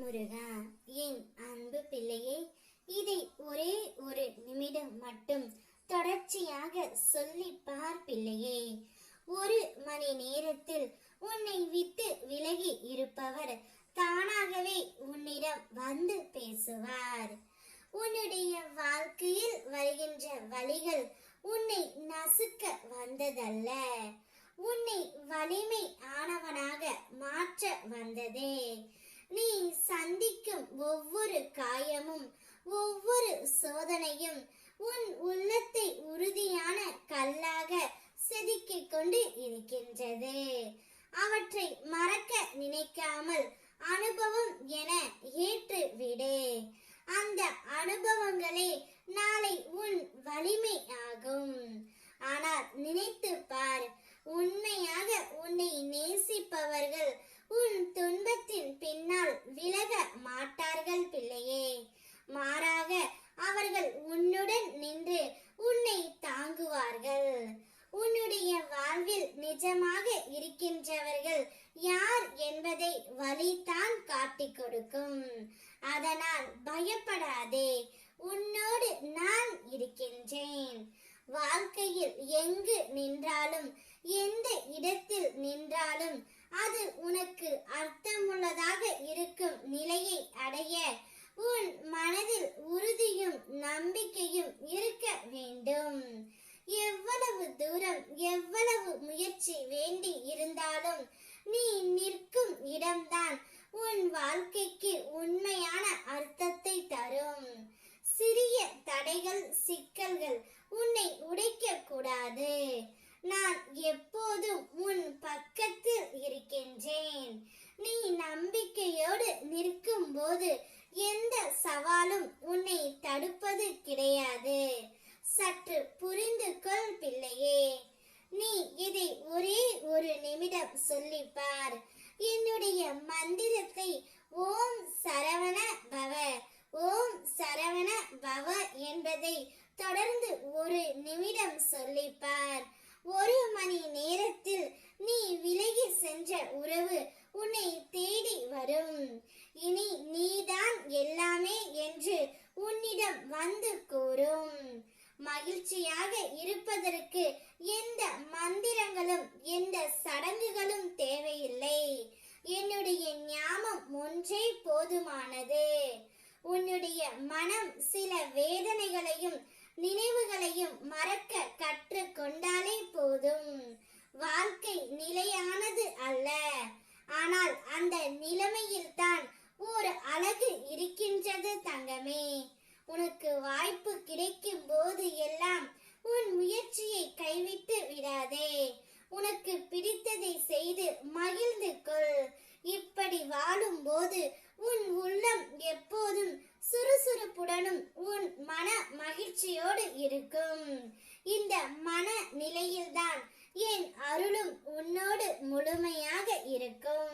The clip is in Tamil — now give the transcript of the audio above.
முருகா, என் அன்பு பிள்ளையே, இதை ஒரே ஒரு நிமிடம் மட்டும் தொடர்ச்சியாக சொல்லி பார் பிள்ளையே. ஒரு மணி நேரத்தில் உன்னை விட்டு விலகி இருப்பவர் தானாகவே உன்னிடம் வந்து பேசுவார். உன்னுடைய வாழ்க்கையில் வருகின்ற வழிகள் உன்னை நசுக்க வந்ததல்ல, உன்னை வலிமை ஆனவனாக மாற்ற வந்ததே. நீ சந்திக்கும் ஒவ்வொரு காயமும் ஒவ்வொரு சோதனையும் உன் உள்ளத்தை உறுதியான கல்லாக செதுக்கிக் கொண்டு இருக்கின்றது. அவற்றை மறக்க நினைக்காமல் அனுபவம் என ஏற்று விடு. அந்த அனுபவங்களே நாளை உன் வலிமை ஆகும். ஆனால் நினைத்து பார், உண்மையாக உன்னை நேசிப்பவர்கள் உன் துன்பத்தின் பின்னால் விலக மாட்டார்கள் பிள்ளையே. மாறாக அவர்கள் உன்னுடன் நின்று உன்னை தாங்குவார்கள். உன்னுடைய வாழ்வில் நிஜமாக இருக்கின்றவர்கள் யார் என்பதை வழிதான் காட்டிக் கொடுக்கும். அதனால் பயப்படாதே, உன்னோடு நான் இருக்கின்றேன். வாழ்க்கையில் எங்கு நின்றாலும் எந்த இடத்தில் நின்றாலும் அது உனக்கு அர்த்தமுள்ளதாக இருக்கும் நிலையை அடைய உன் மனதில் உறுதியும் நம்பிக்கையும் இருக்க வேண்டும். எவ்வளவு தூரம் எவ்வளவு முயற்சி வேண்டி இருந்தாலும் நீ நிற்கும் இடம்தான் உன் வாழ்க்கைக்கு உண்மையான அர்த்தத்தை தரும். சிறிய தடைகள் சிக்கல்கள் உன்னை உடைக்க கூடாது. நான் எப்போதும் உன் பக்கத்தில் இருக்கின்றேன். நீ நம்பிக்கையோடு நிற்கும் போது எந்த சவாலும் உன்னை தடுப்பது கிடையாது. சற்று புரிந்து கொள் பிள்ளையே. நீ இதை ஒரே ஒரு நிமிடம் சொல்லிப்பார். என்னுடைய மந்திரத்தை ஓம் சரவண பவ, ஓம் சரவண பவ என்பதை தொடர்ந்து ஒரு நிமிடம் சொல்லிப்பார். ஒரு மணி நேரத்தில் நீ விலகி சென்ற உறவு உன்னை தேடி வரும். இனி நீதான் எல்லாமே என்று உன்னிடம் வந்து கூறும். மகிழ்ச்சியாக இருப்பதற்கு எந்த மந்திரங்களும் எந்த சடங்குகளும் தேவையில்லை. என்னுடைய ஞாபகம் ஒன்றே போதுமானது. உன்னுடைய மனம் சில வேதனைகளையும் நினைவுகளையும் மறக்க கற்று கொண்டாலே போதும். வாழ்க்கை நிலையானது அல்ல, ஆனால் அந்த நிலைமையில் தான் ஒரு அழகு இருக்கின்றது தங்கமே. உனக்கு வாய்ப்பு கிடைக்கும் போது எல்லாம் உன் முயற்சியை கைவிட்டு விடாதே. உனக்கு பிடித்ததை செய்து மகிழ்ந்து கொள். இப்படி வாழும் போது உன் உள்ளம் எப்போதும் சுறுசுறுப்புடனும் உன் மன மகிழ்ச்சியோடு இருக்கும். இந்த மன நிலையில்தான் என் அருளும் உன்னோடு முழுமையாக இருக்கும்.